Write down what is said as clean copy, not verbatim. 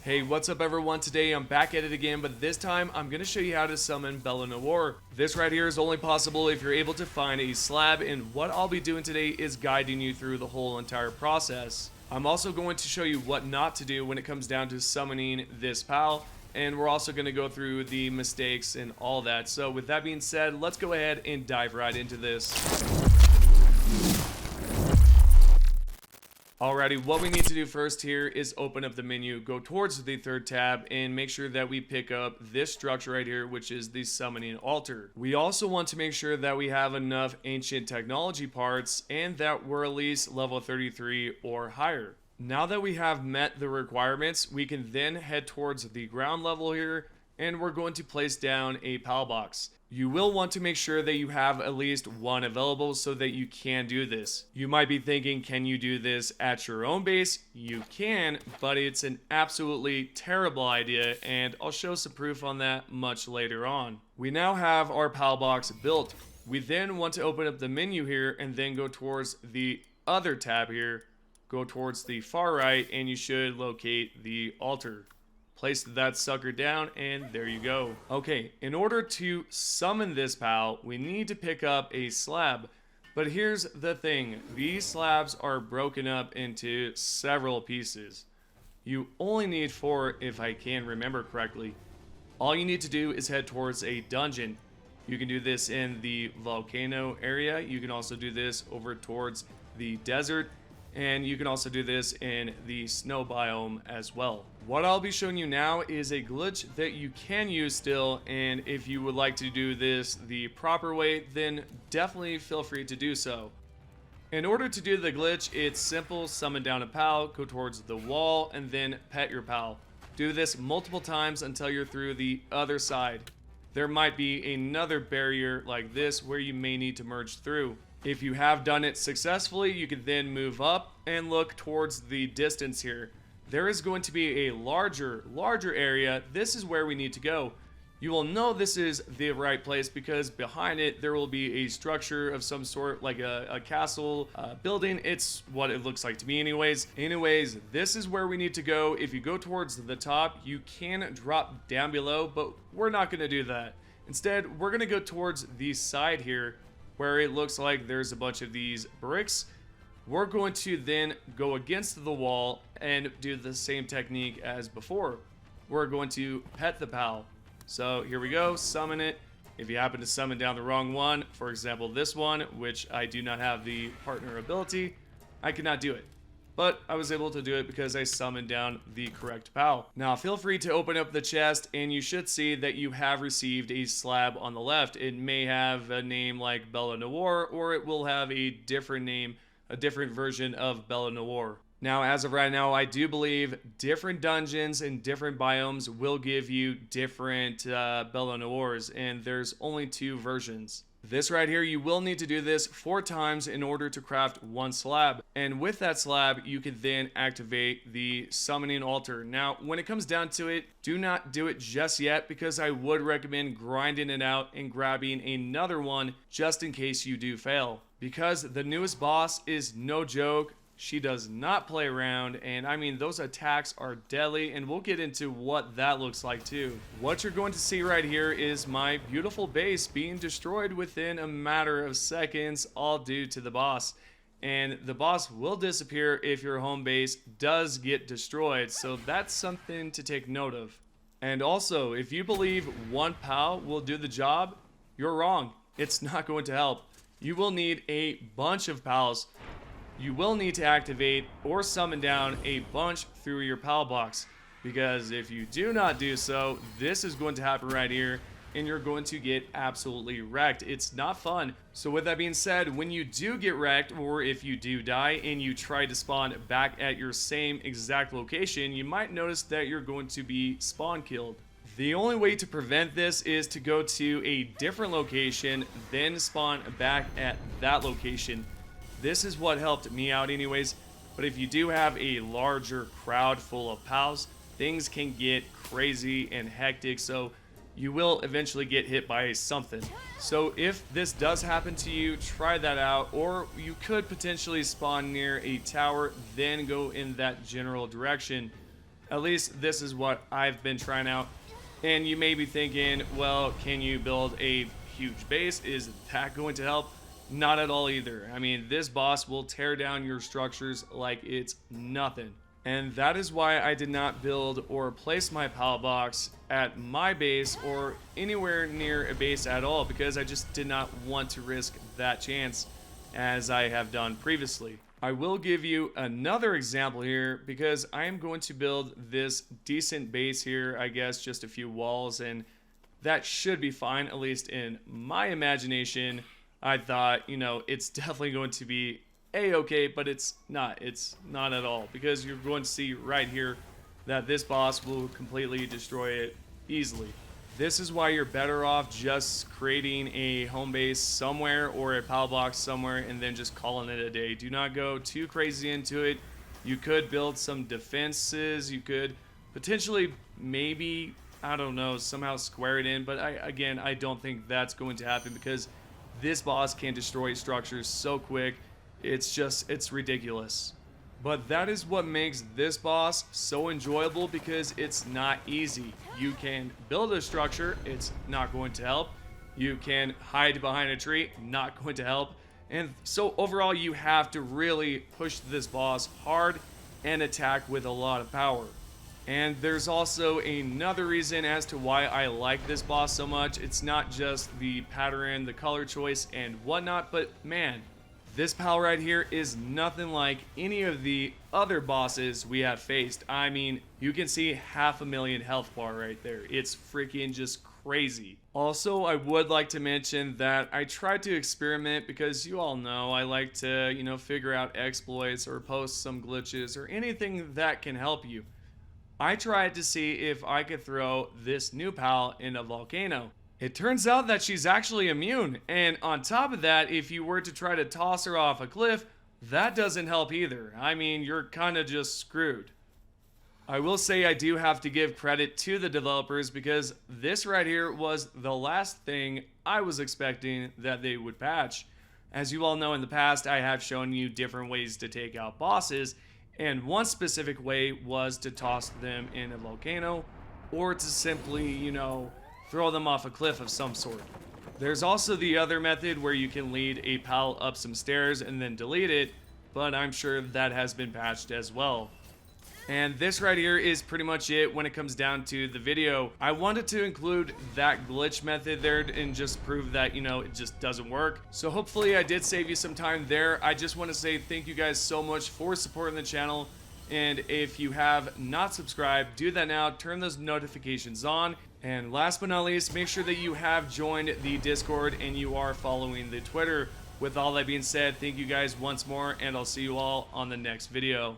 Hey, what's up everyone? Today I'm back at it again, but this time I'm going to show you how to summon Bellanoir. This right here is only possible if you're able to find a slab, and what I'll be doing today is guiding you through the whole entire process. I'm also going to show you what not to do when it comes down to summoning this pal, and we're also going to go through the mistakes and all that. So with that being said, let's go ahead and dive right into this. Alrighty, what we need to do first here is open up the menu, go towards the third tab, and make sure that we pick up this structure right here, which is the summoning altar. We also want to make sure that we have enough ancient technology parts and that we're at least level 33 or higher. Now that we have met the requirements, we can then head towards the ground level here, and we're going to place down a pal box. You will want to make sure that you have at least one available so that you can do this. You might be thinking, can you do this at your own base? You can, but it's an absolutely terrible idea, and I'll show some proof on that much later on. We now have our pal box built. We then want to open up the menu here and then go towards the other tab here. Go towards the far right and you should locate the altar. Place that sucker down, and there you go. Okay, in order to summon this pal, we need to pick up a slab. But here's the thing, these slabs are broken up into several pieces. You only need 4 if I can remember correctly. All you need to do is head towards a dungeon. You can do this in the volcano area. You can also do this over towards the desert. And you can also do this in the snow biome as well. What I'll be showing you now is a glitch that you can use still, and if you would like to do this the proper way, then definitely feel free to do so. In order to do the glitch, it's simple: summon down a pal, go towards the wall, and then pet your pal. Do this multiple times until you're through the other side. There might be another barrier like this where you may need to merge through. If you have done it successfully, you can then move up and look towards the distance here. There is going to be a larger area. This is where we need to go. You will know this is the right place because behind it there will be a structure of some sort, like a castle building. It's what it looks like to me anyways. This is where we need to go. If you go towards the top, you can drop down below, but we're not going to do that. Instead, we're going to go towards the side here, where it looks like there's a bunch of these bricks. We're going to then go against the wall and do the same technique as before. We're going to pet the pal. So here we go, summon it. If you happen to summon down the wrong one, for example this one, which I do not have the partner ability, I cannot do it. But I was able to do it because I summoned down the correct pal. Now feel free to open up the chest and you should see that you have received a slab on the left. It may have a name like Bellanoir, or it will have a different name, a different version of Bellanoir. Now as of right now, I do believe different dungeons and different biomes will give you different Bellanoirs, and there's only 2 versions. This right here, you will need to do this 4 times in order to craft 1 slab. And with that slab, you can then activate the summoning altar. Now, when it comes down to it, do not do it just yet because I would recommend grinding it out and grabbing another one just in case you do fail. Because the newest boss is no joke. She does not play around, and I mean, those attacks are deadly, and we'll get into what that looks like too. What you're going to see right here is my beautiful base being destroyed within a matter of seconds, all due to the boss. And the boss will disappear if your home base does get destroyed, so that's something to take note of. And also, if you believe 1 pal will do the job, you're wrong. It's not going to help. You will need a bunch of pals. You will need to activate or summon down a bunch through your pal box, because if you do not do so, this is going to happen right here and you're going to get absolutely wrecked. It's not fun. So with that being said, when you do get wrecked, or if you do die and you try to spawn back at your same exact location, you might notice that you're going to be spawn killed. The only way to prevent this is to go to a different location, then spawn back at that location. This is what helped me out anyways, but if you do have a larger crowd full of pals, things can get crazy and hectic, so you will eventually get hit by something. So if this does happen to you, try that out, or you could potentially spawn near a tower, then go in that general direction. At least this is what I've been trying out. And you may be thinking, well, can you build a huge base? Is that going to help? Not at all either. I mean, this boss will tear down your structures like it's nothing. And that is why I did not build or place my pallet box at my base or anywhere near a base at all, because I just did not want to risk that chance as I have done previously. I will give you another example here because I am going to build this decent base here, I guess just a few walls, and that should be fine, at least in my imagination. I thought, you know, it's definitely going to be a-okay, but it's not at all, because you're going to see right here that this boss will completely destroy it easily. This is why you're better off just creating a home base somewhere or a pallet box somewhere and then just calling it a day. Do not go too crazy into it. You could build some defenses. You could potentially maybe, I don't know, somehow square it in. But I don't think that's going to happen because this boss can destroy structures so quick. It's ridiculous. But that is what makes this boss so enjoyable, because it's not easy. You can build a structure, it's not going to help. You can hide behind a tree, not going to help. And so overall, you have to really push this boss hard and attack with a lot of power. And there's also another reason as to why I like this boss so much. It's not just the pattern, the color choice, and whatnot, but man, this pal right here is nothing like any of the other bosses we have faced. I mean, you can see 500,000 health bar right there. It's freaking just crazy. Also, I would like to mention that I tried to experiment because you all know I like to, you know, figure out exploits or post some glitches or anything that can help you. I tried to see if I could throw this new pal in a volcano. It turns out that she's actually immune, and on top of that, if you were to try to toss her off a cliff, that doesn't help either. I mean, you're kind of just screwed. I will say I do have to give credit to the developers, because this right here was the last thing I was expecting that they would patch. As you all know, in the past, I have shown you different ways to take out bosses, and one specific way was to toss them in a volcano, or to simply, you know, throw them off a cliff of some sort. There's also the other method where you can lead a pal up some stairs and then delete it, but I'm sure that has been patched as well. And this right here is pretty much it when it comes down to the video. I wanted to include that glitch method there and just prove that, you know, it just doesn't work. So hopefully I did save you some time there. I just want to say thank you guys so much for supporting the channel. And if you have not subscribed, do that now. Turn those notifications on. And last but not least, make sure that you have joined the Discord and you are following the Twitter. With all that being said, thank you guys once more, and I'll see you all on the next video.